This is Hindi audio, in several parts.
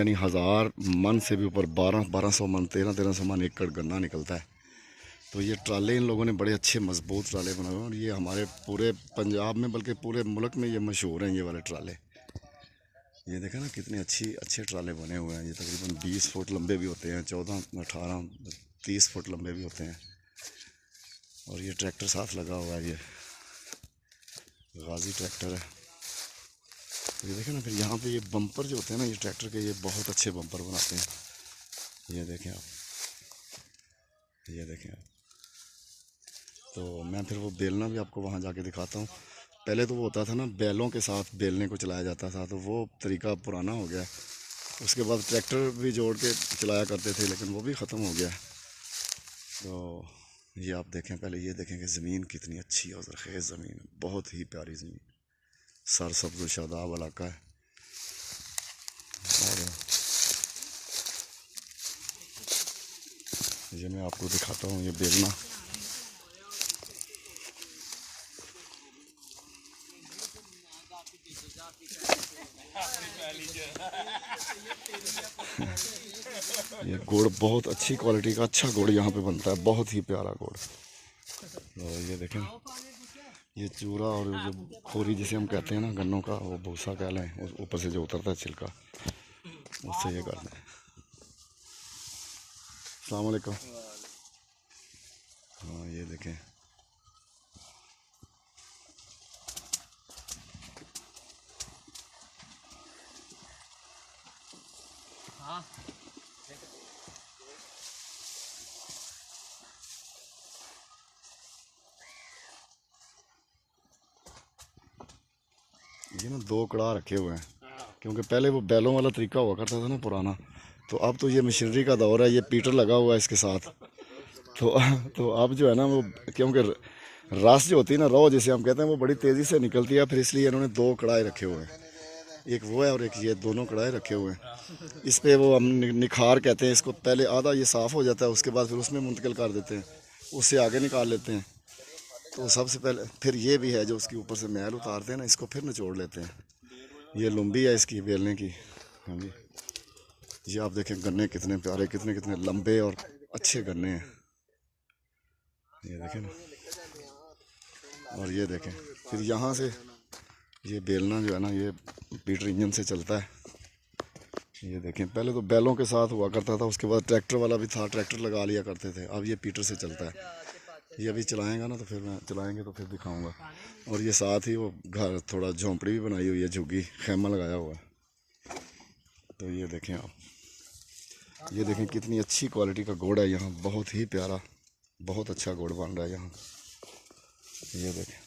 यानी 1000 मन से भी ऊपर 1200 मन 1300 मन एकड़ गन्ना निकलता है। तो ये ट्राले इन लोगों ने बड़े अच्छे मजबूत ट्राले बनाए हुए हैं और ये हमारे पूरे पंजाब में बल्कि पूरे मुल्क में ये मशहूर हैं ये वाले ट्राले। ये देखें ना कितने अच्छे ट्राले बने हुए हैं। ये तकरीबन 20 फुट लंबे भी होते हैं, 14, 18, 30 फुट लंबे भी होते हैं। और ये ट्रैक्टर साथ लगा हुआ है, ये गाजी ट्रैक्टर है। ये देखें ना, फिर यहाँ पे ये बम्पर जो होते हैं ना ये ट्रैक्टर के, ये बहुत अच्छे बम्पर बनाते हैं। ये देखें आप, ये देखें आप। तो मैं फिर वो बेलना भी आपको वहाँ जाके दिखाता हूँ। पहले तो वो होता था ना बैलों के साथ बेलने को चलाया जाता था, तो वो तरीका पुराना हो गया। उसके बाद ट्रैक्टर भी जोड़ के चलाया करते थे, लेकिन वो भी ख़त्म हो गया। तो ये आप देखें, पहले ये देखें कि ज़मीन कितनी अच्छी और ज़रख़ेज़ ज़मीन, बहुत ही प्यारी ज़मीन, सरसब्ज़ शादाब इलाका है। और ये मैं आपको दिखाता हूँ ये बेलना। ये गुड़ बहुत अच्छी क्वालिटी का अच्छा गुड़ यहाँ पे बनता है, बहुत ही प्यारा गुड़। तो ये देखें, ये चूरा और जो खोरी जिसे हम कहते हैं ना गन्नों का, वो भूसा कह लें, ऊपर से जो उतरता है छिलका, उससे ये करते हैं। अस्सलाम वालेकुम। हाँ ये देखें, ये ना 2 कड़ा रखे हुए हैं, क्योंकि पहले वो बैलों वाला तरीका हुआ करता था ना पुराना। तो अब तो ये मशीनरी का दौर है, ये पीटर लगा हुआ है इसके साथ। तो अब जो है ना वो, क्योंकि रस जो होती है ना, रौ जिसे हम कहते हैं, वो बड़ी तेज़ी से निकलती है, फिर इसलिए इन्होंने 2 कड़ाए रखे हुए हैं। एक वो है और एक ये, दोनों कड़ाए रखे हुए हैं। इस पे वो हम निखार कहते हैं इसको। पहले आधा ये साफ़ हो जाता है, उसके बाद फिर उसमें मुंतकिल कर देते हैं, उससे आगे निकाल लेते हैं। तो सबसे पहले फिर ये भी है जो उसके ऊपर से मैल उतारते हैं ना, इसको फिर निचोड़ लेते हैं। ये लुम्बी है इसकी बेलने की। हाँ जी, ये आप देखें गन्ने कितने प्यारे, कितने कितने लंबे और अच्छे गन्ने हैं। ये देखें ना, और ये देखें फिर यहाँ से ये बेलना जो है ना, ये पीटर इंजन से चलता है। ये देखें, पहले तो बैलों के साथ हुआ करता था, उसके बाद ट्रैक्टर वाला भी था, ट्रैक्टर लगा लिया करते थे। अब ये पीटर से चलता है। ये अभी चलाएगा ना, तो फिर मैं चलाएंगे तो फिर दिखाऊंगा। और ये साथ ही वो घर थोड़ा झोंपड़ी भी बनाई हुई है, झुग्गी खैमा लगाया हुआ है। तो ये देखें आप, ये देखें कितनी अच्छी क्वालिटी का गुड़ है यहाँ, बहुत ही प्यारा, बहुत अच्छा गुड़ बन रहा है यहाँ। ये देखें,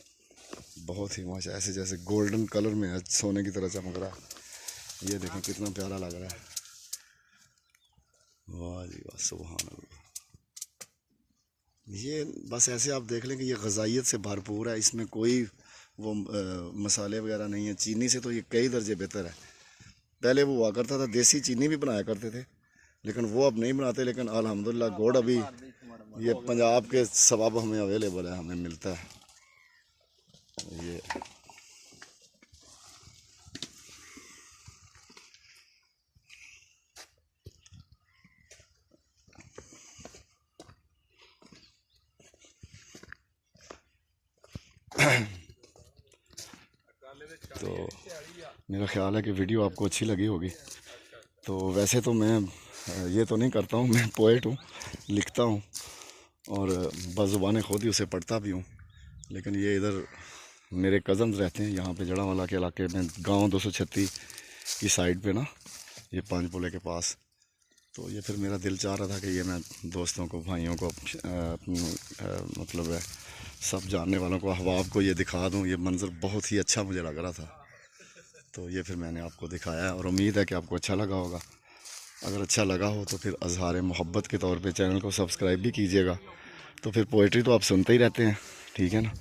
बहुत ही मस्त, ऐसे जैसे गोल्डन कलर में है, सोने की तरह चमक रहा है। ये देखें कितना प्यारा लग रहा है। वाह जी वाह, सुभान अल्लाह। ये बस ऐसे आप देख लें कि ये ग़ज़ाइयत से भरपूर है, इसमें कोई वो मसाले वगैरह नहीं है। चीनी से तो ये कई दर्जे बेहतर है। पहले वो हुआ करता था, देसी चीनी भी बनाया करते थे, लेकिन वो अब नहीं बनाते। लेकिन अल्हम्दुलिल्लाह गुड़ अभी ये पंजाब के सबब हमें अवेलेबल है, हमें मिलता है ये। तो मेरा ख्याल है कि वीडियो आपको अच्छी लगी होगी। तो वैसे तो मैं ये तो नहीं करता हूँ, मैं पोएट हूँ, लिखता हूँ और बज़ुबान ख़ुद ही उसे पढ़ता भी हूँ। लेकिन ये इधर मेरे कज़न्स रहते हैं यहाँ पे जड़ांवाला के इलाके में, गांव 236 की साइड पे ना, ये पांचपुले के पास। तो ये फिर मेरा दिल चाह रहा था कि ये मैं दोस्तों को, भाइयों को, मतलब है सब जानने वालों को, अहबाब को ये दिखा दूँ। ये मंज़र बहुत ही अच्छा मुझे लग रहा था, तो ये फिर मैंने आपको दिखाया है और उम्मीद है कि आपको अच्छा लगा होगा। अगर अच्छा लगा हो तो फिर अज़हार मोहब्बत के तौर पे चैनल को सब्सक्राइब भी कीजिएगा। तो फिर पोइट्री तो आप सुनते ही रहते हैं, ठीक है ना।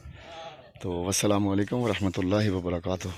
तो अस्सलामु अलैकुम व रहमतुल्लाहि व बरकातुहू।